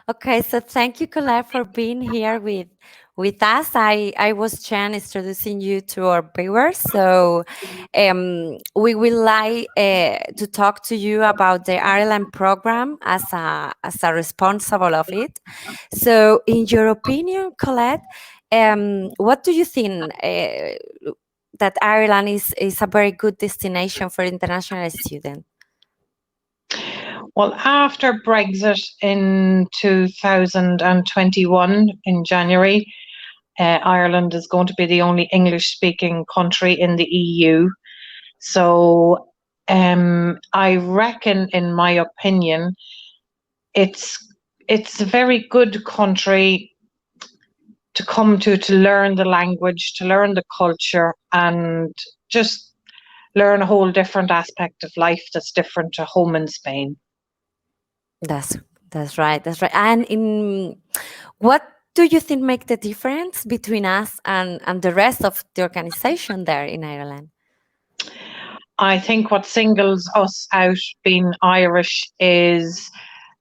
Okay, so thank you, Colette, for being here with us. I was Chen introducing you to our viewers. So we will like to talk to you about the Ireland program as a responsible of it. So, in your opinion, Colette, what do you think that Ireland is a very good destination for international students? Well, after Brexit in 2021 in January, Ireland is going to be the only English-speaking country in the EU. So I reckon, in my opinion, it's it's a very good country to come to learn the language, to learn the culture, and just learn a whole different aspect of life that's different to home in Spain. That's that's right. That's right. And in what do you think make the difference between us and the rest of the organization there in Ireland? I think what singles us out being Irish is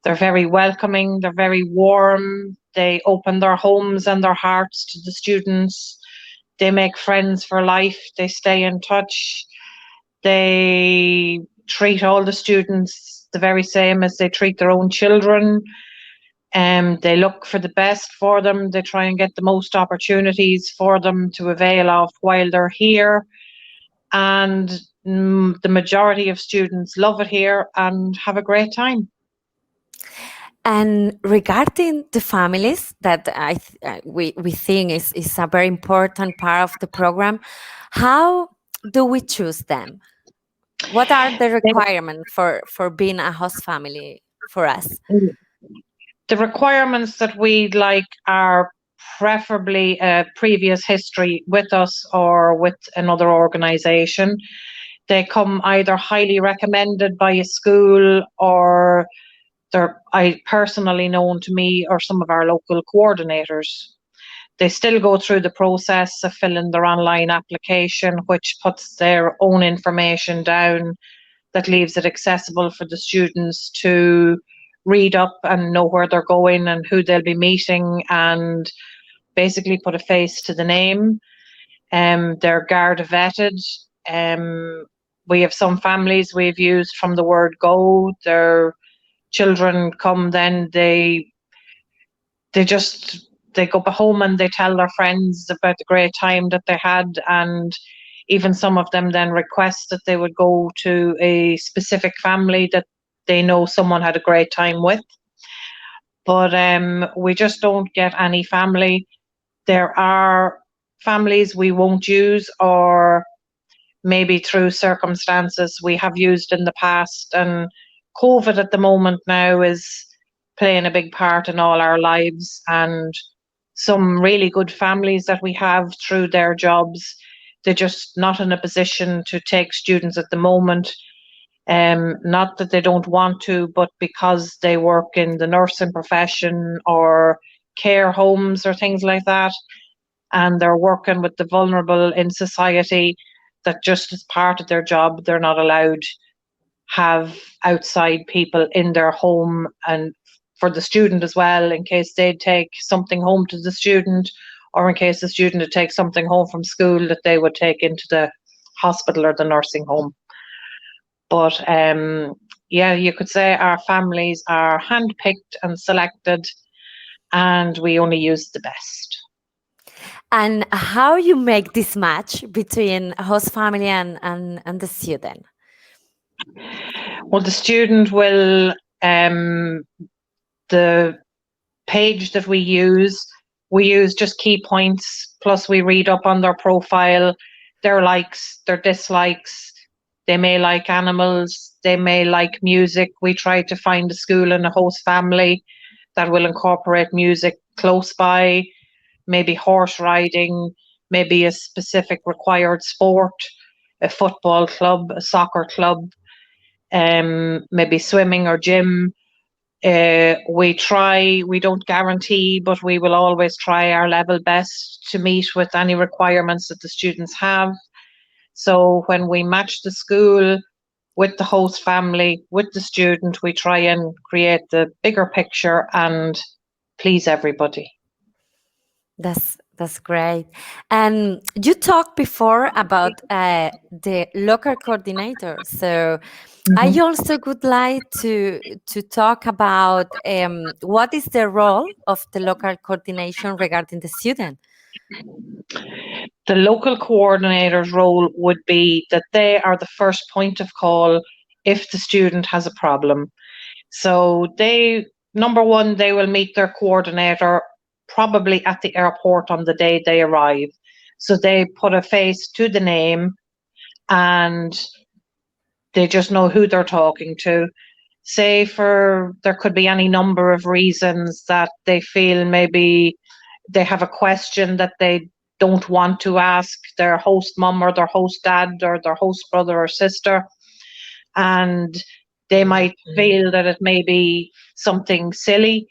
they're very welcoming, they're very warm, they open their homes and their hearts to the students, they make friends for life, they stay in touch, they treat all the students the very same as they treat their own children. They look for the best for them, they try and get the most opportunities for them to avail of while they're here. And the majority of students love it here and have a great time. And regarding the families that we think is a very important part of the program, how do we choose them? What are the requirements for being a host family for us? The requirements that we'd like are preferably a previous history with us or with another organisation. They come either highly recommended by a school or they're personally known to me or some of our local coordinators. They still go through the process of filling their online application, which puts their own information down that leaves it accessible for the students to read up and know where they're going and who they'll be meeting and basically put a face to the name. They're Garda vetted. We have some families we've used from the word go. Their children come, then they go home and they tell their friends about the great time that they had, and even some of them then request that they would go to a specific family that they know someone had a great time with. But we just don't get any family. There are families we won't use, or maybe through circumstances we have used in the past, and COVID at the moment now is playing a big part in all our lives, and some really good families that we have through their jobs, they're just not in a position to take students at the moment. Not that they don't want to, but because they work in the nursing profession or care homes or things like that, and they're working with the vulnerable in society, that just as part of their job, they're not allowed have outside people in their home, and for the student as well, in case they'd take something home to the student, or in case the student would take something home from school that they would take into the hospital or the nursing home. But yeah, you could say our families are handpicked and selected, and we only use the best. And how you make this match between host family and the student? Well, the student will, the page that we use just key points, plus we read up on their profile, their likes, their dislikes. They may like animals, they may like music. We try to find a school and a host family that will incorporate music close by, maybe horse riding, maybe a specific required sport, a football club, a soccer club, maybe swimming or gym. We don't guarantee, but we will always try our level best to meet with any requirements that the students have. So when we match the school with the host family, with the student, we try and create the bigger picture and please everybody. That's great. And you talked before about the local coordinator. So I Mhm. also would like to talk about what is the role of the local coordination regarding the student. The local coordinator's role would be that they are the first point of call if the student has a problem. So number one, they will meet their coordinator probably at the airport on the day they arrive. So they put a face to the name and they just know who they're talking to. Say there could be any number of reasons that they feel maybe they have a question that they don't want to ask their host mum or their host dad or their host brother or sister. And they might feel that it may be something silly,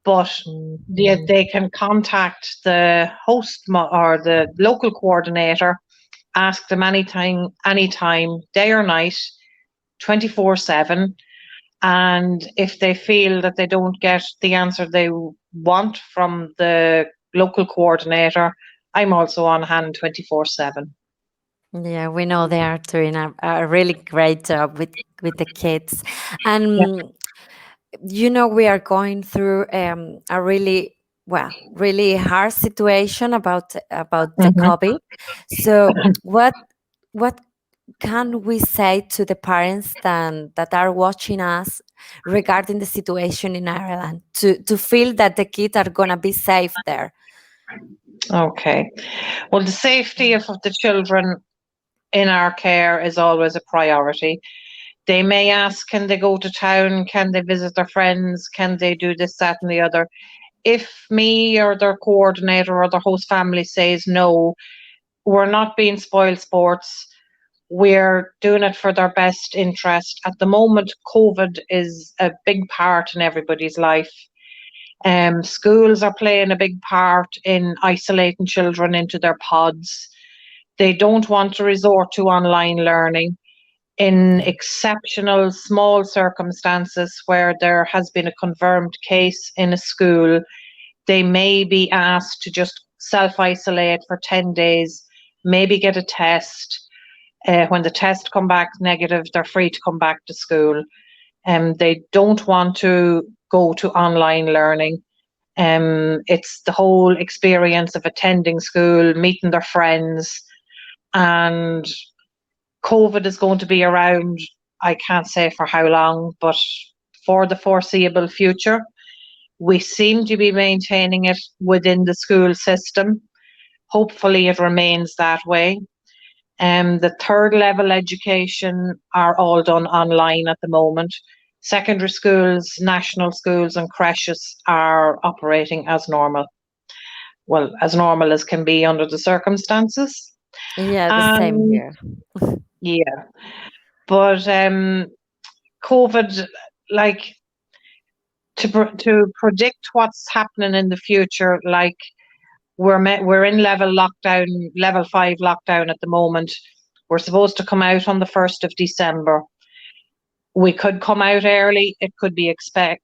but they can contact the host or the local coordinator, ask them anytime, day or night, 24/7. And if they feel that they don't get the answer they want from the local coordinator, I'm also on hand 24/7. Yeah, we know they are doing a really great job with the kids. Yeah. And we are going through a really hard situation about the Mhm. COVID. So what can we say to the parents that are watching us regarding the situation in Ireland to feel that the kids are gonna be safe there? Okay. Well, the safety of the children in our care is always a priority. They may ask, can they go to town? Can they visit their friends? Can they do this, that, and the other? If me or their coordinator or their host family says no, we're not being spoiled sports. We're doing it for their best interest. At the moment, COVID is a big part in everybody's life. Schools are playing a big part in isolating children into their pods. They don't want to resort to online learning. In exceptional small circumstances where there has been a confirmed case in a school, they may be asked to just self-isolate for 10 days, maybe get a test. When the test come back negative, they're free to come back to school. They don't want to go to online learning. It's the whole experience of attending school, meeting their friends, and COVID is going to be around, I can't say for how long, but for the foreseeable future. We seem to be maintaining it within the school system. Hopefully it remains that way. The third level education are all done online at the moment. Secondary schools, national schools and creches are operating as normal. Well, as normal as can be under the circumstances. Yeah, the same And here. yeah, but COVID, like to predict what's happening in the future, like we're in level 5 lockdown at the moment. We're supposed to come out on the 1st of December. We could come out early. It could be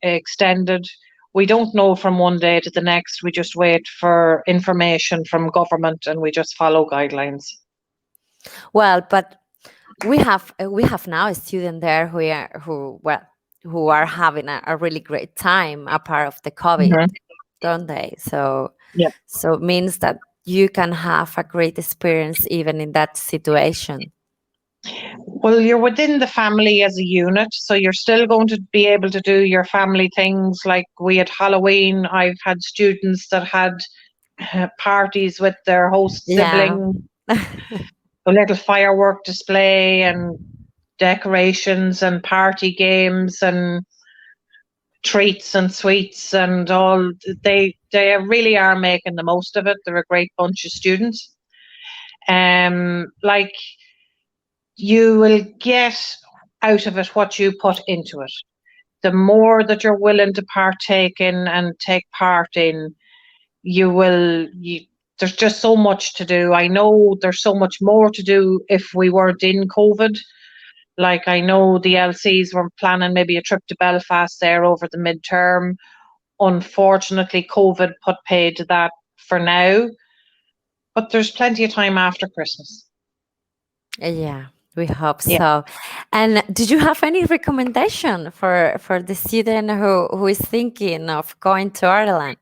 extended. We don't know from one day to the next. We just wait for information from government and we just follow guidelines. Well, but we have now a student there who are having a really great time apart of the COVID, Mhm. don't they? So Yeah. so it means that you can have a great experience even in that situation. Well, you're within the family as a unit, so you're still going to be able to do your family things. Like we had Halloween, I've had students that had parties with their host Yeah. sibling, a little firework display and decorations and party games and treats and sweets and all. They really are making the most of it. They're a great bunch of students. Like you will get out of it what you put into it. The more that you're willing to partake in and take part in, there's just so much to do. I know there's so much more to do if we weren't in COVID. Like I know the LCs were planning maybe a trip to Belfast there over the midterm, unfortunately, COVID put paid to that for now, but there's plenty of time after Christmas. Yeah, we hope Yeah. so. And did you have any recommendation for the student who is thinking of going to Ireland?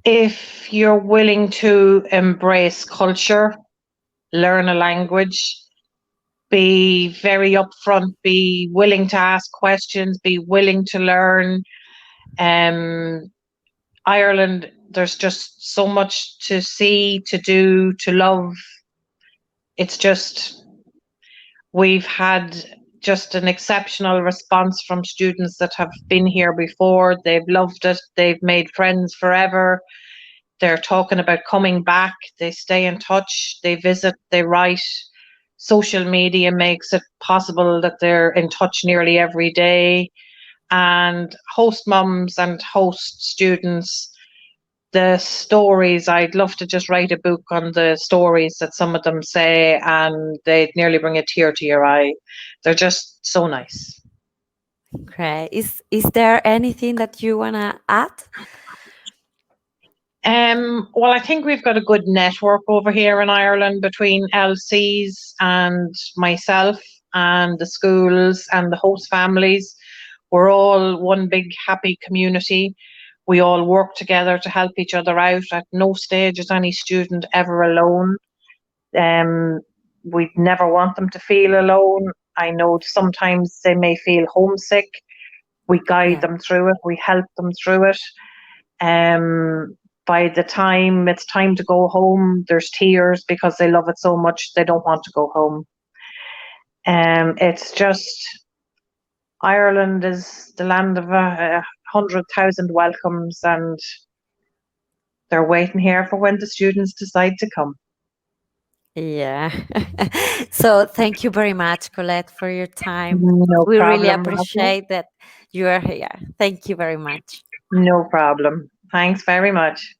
If you're willing to embrace culture, learn a language, be very upfront, be willing to ask questions, be willing to learn. Ireland, there's just so much to see, to do, to love. It's just, we've had just an exceptional response from students that have been here before. They've loved it. They've made friends forever. They're talking about coming back. They stay in touch. They visit. They write. Social media makes it possible that they're in touch nearly every day. And host mums and host students, the stories, I'd love to just write a book on the stories that some of them say, and they'd nearly bring a tear to your eye. They're just so nice. Great. Is there anything that you wanna add? Well, I think we've got a good network over here in Ireland between LCs and myself and the schools and the host families. We're all one big happy community. We all work together to help each other out. At no stage is any student ever alone. We never want them to feel alone. I know sometimes they may feel homesick. We guide them through it. We help them through it. By the time it's time to go home, there's tears because they love it so much they don't want to go home. It's just, Ireland is the land of 100,000 welcomes, and they're waiting here for when the students decide to come. Yeah. So thank you very much, Collete, for your time. No We really problem, appreciate that you are here. Thank you very much. No problem. Thanks very much.